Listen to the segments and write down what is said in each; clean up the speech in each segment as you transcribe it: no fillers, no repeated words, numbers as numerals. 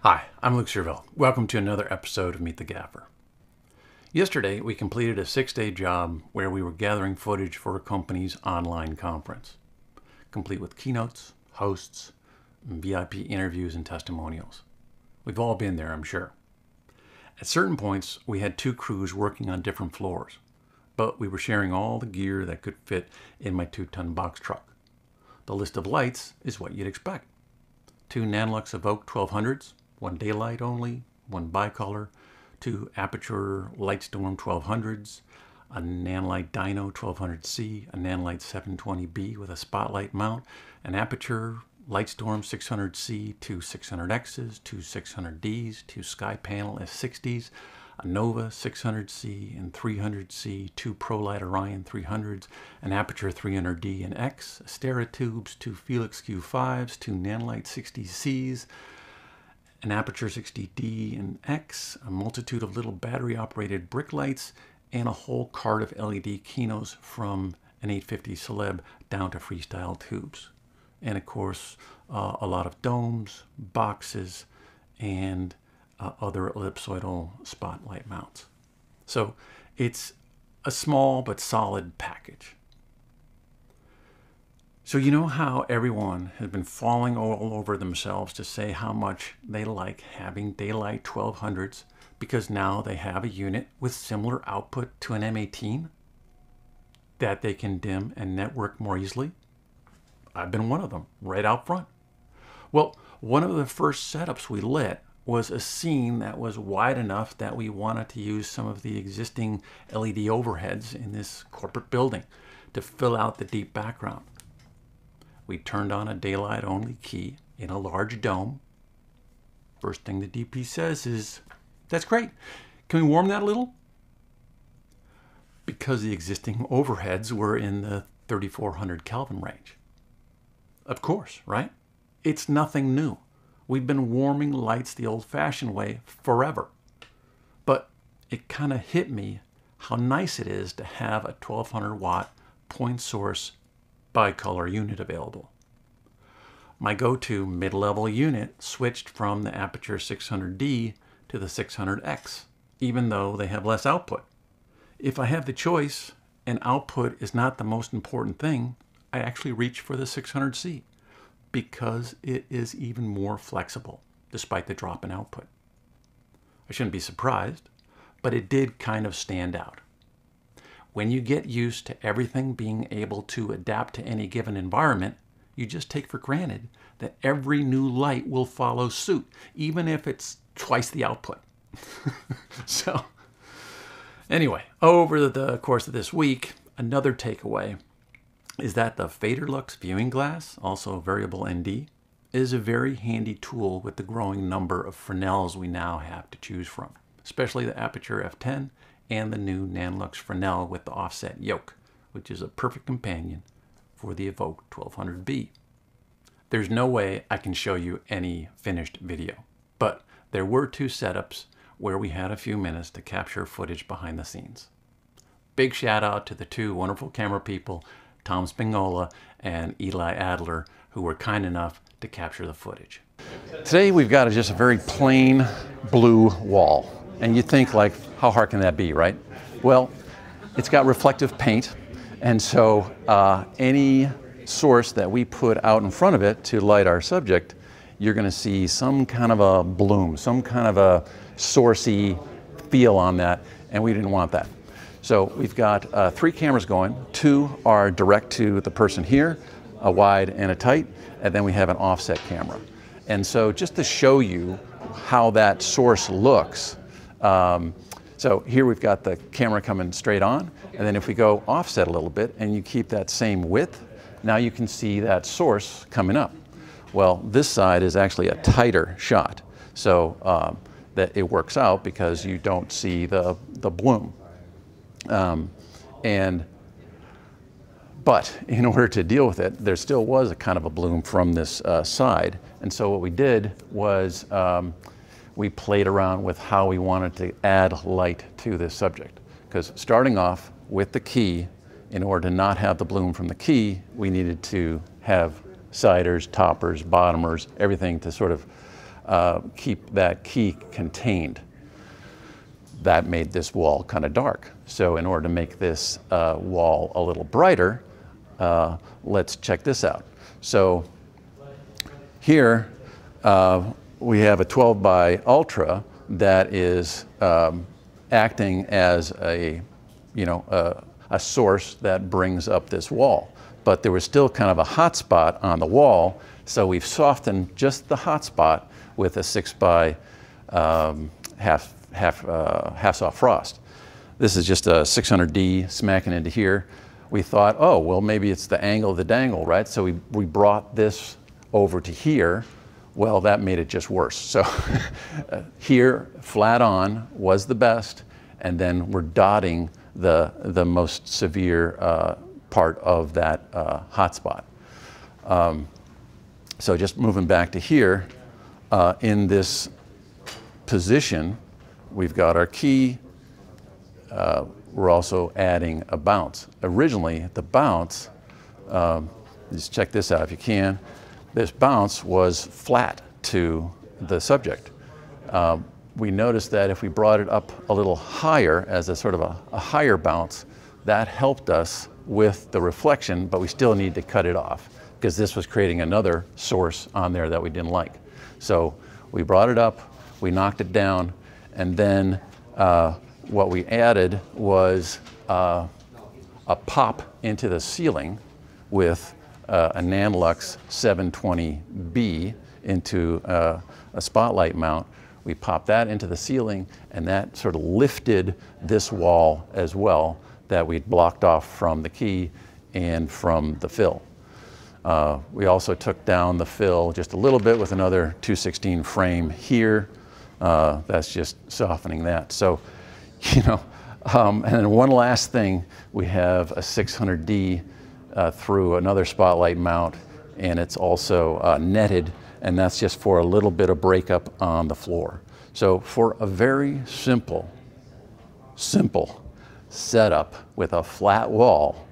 Hi, I'm Luke Cerville. Welcome to another episode of Meet the Gaffer. Yesterday, we completed a 6-day job where we were gathering footage for a company's online conference, complete with keynotes, hosts, VIP interviews, and testimonials. We've all been there, I'm sure. At certain points, we had two crews working on different floors, but we were sharing all the gear that could fit in my 2-ton box truck. The list of lights is what you'd expect. 2 Nanlux Evoke 1200s, 1 daylight only, 1 bicolor, 2 Aperture Lightstorm 1200s, a Nanlite Dyno 1200C, a Nanlite 720B with a spotlight mount, an Aperture Lightstorm 600C, 2 600Xs, 2 600Ds, 2 SkyPanel S60s, a Nova 600C and 300C, 2 ProLight Orion 300s, an Aperture 300D and X, Stereotubes, 2 Felix Q5s, 2 Nanlite 60Cs, an Aperture 60D and X, a multitude of little battery-operated brick lights, and a whole cart of LED Kinos from an 850 Celeb down to freestyle tubes. And of course, a lot of domes, boxes, and other ellipsoidal spotlight mounts. So it's a small but solid package. So you know how everyone has been falling all over themselves to say how much they like having daylight 1200s because now they have a unit with similar output to an M18 that they can dim and network more easily? I've been one of them, right out front. Well, one of the first setups we lit was a scene that was wide enough that we wanted to use some of the existing LED overheads in this corporate building to fill out the deep background. We turned on a daylight only key in a large dome. First thing the DP says is, "That's great. Can we warm that a little?" Because the existing overheads were in the 3400 Kelvin range. Of course, right? It's nothing new. We've been warming lights the old-fashioned way forever. But it kind of hit me how nice it is to have a 1200 watt point source bicolor unit available. My go-to mid-level unit switched from the Aperture 600D to the 600X, even though they have less output. If I have the choice and output is not the most important thing, I actually reach for the 600C because it is even more flexible despite the drop in output. I shouldn't be surprised, but it did kind of stand out. When you get used to everything being able to adapt to any given environment, you just take for granted that every new light will follow suit, even if it's twice the output. So, anyway, over the course of this week, another takeaway is that the Faderlux viewing glass, also variable ND, is a very handy tool with the growing number of Fresnels we now have to choose from, especially the Aperture F10 and the new Nanlux Fresnel with the offset yoke, which is a perfect companion for the Evoke 1200B. There's no way I can show you any finished video, but there were 2 setups where we had a few minutes to capture footage behind the scenes. Big shout out to the 2 wonderful camera people, Tom Spingola and Eli Adler, who were kind enough to capture the footage. Today we've got just a very plain blue wall. And you think, like, how hard can that be, right? Well, it's got reflective paint, and so any source that we put out in front of it to light our subject, you're going to see some kind of a bloom, some kind of a sourcey feel on that, and we didn't want that. So we've got 3 cameras going. 2 are direct to the person here, a wide and a tight, and then we have an offset camera. And so just to show you how that source looks, so here we've got the camera coming straight on, and then if we go offset a little bit and you keep that same width, now you can see that source coming up. Well, this side is actually a tighter shot, so that it works out because you don't see the bloom. But in order to deal with it, there still was a kind of a bloom from this side, and so what we did was we played around with how we wanted to add light to this subject. Because starting off with the key, in order to not have the bloom from the key, we needed to have siders, toppers, bottomers, everything to sort of keep that key contained. That made this wall kind of dark. So in order to make this wall a little brighter, let's check this out. So here we have a 12 by Ultra that is acting as a source that brings up this wall. But there was still kind of a hot spot on the wall, so we've softened just the hot spot with a 6 by half soft frost. This is just a 600D smacking into here. We thought, oh, well, maybe it's the angle of the dangle, right? So we brought this over to here. Well, that made it just worse. So here, flat on was the best, and then we're dotting the most severe part of that hot spot. So just moving back to here, in this position, we've got our key. We're also adding a bounce. Originally, the bounce, just check this out if you can, this bounce was flat to the subject. We noticed that if we brought it up a little higher as a sort of a higher bounce, that helped us with the reflection, but we still need to cut it off because this was creating another source on there that we didn't like. So we brought it up, we knocked it down, and then what we added was a pop into the ceiling with a Nanlux 720B into a spotlight mount. We popped that into the ceiling, and that sort of lifted this wall as well that we'd blocked off from the key and from the fill. We also took down the fill just a little bit with another 216 frame here. That's just softening that. So, and then one last thing, we have a 600D through another spotlight mount, and it's also netted, and that's just for a little bit of breakup on the floor. So for a very simple setup with a flat wall,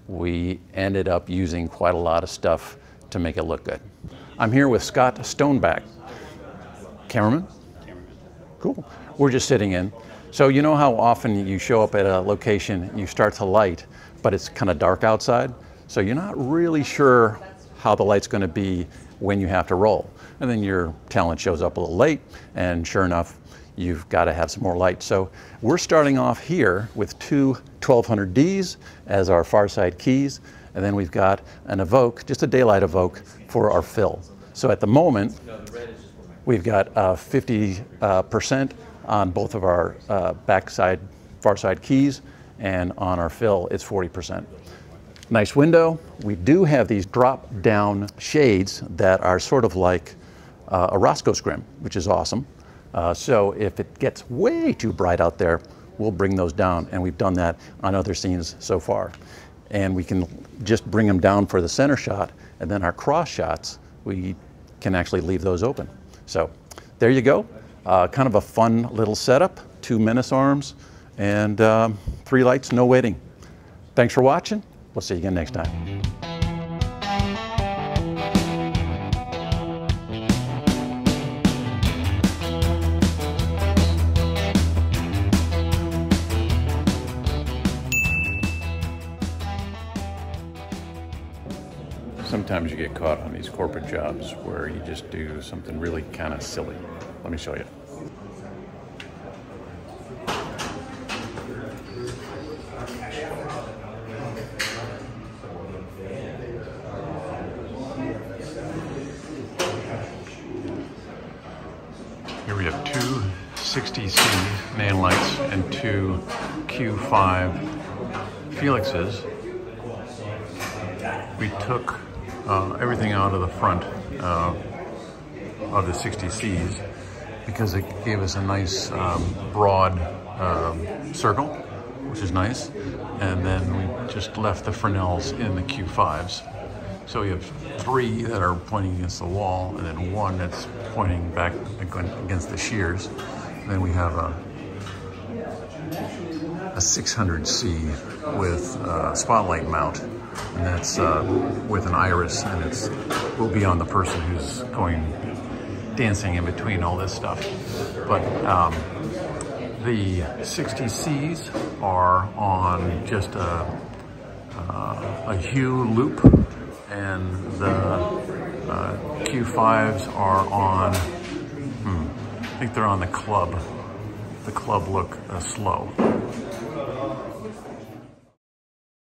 we ended up using quite a lot of stuff to make it look good. I'm here with Scott Stoneback. Cameraman? Cool. We're just sitting in. So you know how often you show up at a location, you start to light, but it's kind of dark outside? So you're not really sure how the light's going to be when you have to roll. And then your talent shows up a little late, and sure enough, you've got to have some more light. So we're starting off here with two 1200Ds as our far side keys, and then we've got an Evoke, just a daylight Evoke for our fill. So at the moment, we've got 50% on both of our backside, far side keys, and on our fill, it's 40%. Nice window. We do have these drop-down shades that are sort of like a Roscoe scrim, which is awesome. So if it gets way too bright out there, we'll bring those down, and we've done that on other scenes so far. And we can just bring them down for the center shot, and then our cross shots, we can actually leave those open. So there you go. Kind of a fun little setup, 2 menace arms, and 3 lights, no waiting. Thanks for watching. We'll see you again next time. Sometimes you get caught on these corporate jobs where you just do something really kind of silly. Let me show you. Here we have 2 60C Nan lights and 2 Q5 Felixes. We took everything out of the front of the 60Cs because it gave us a nice broad circle, which is nice. And then we just left the Fresnels in the Q5s. So we have 3 that are pointing against the wall, and then 1 that's pointing back against the shears. And then we have a 600C with a spotlight mount, and that's with an iris, and it will be on the person who's going dancing in between all this stuff. But the 60Cs are on just a hue loop, and the Q5s are on, I think they're on the club look slow.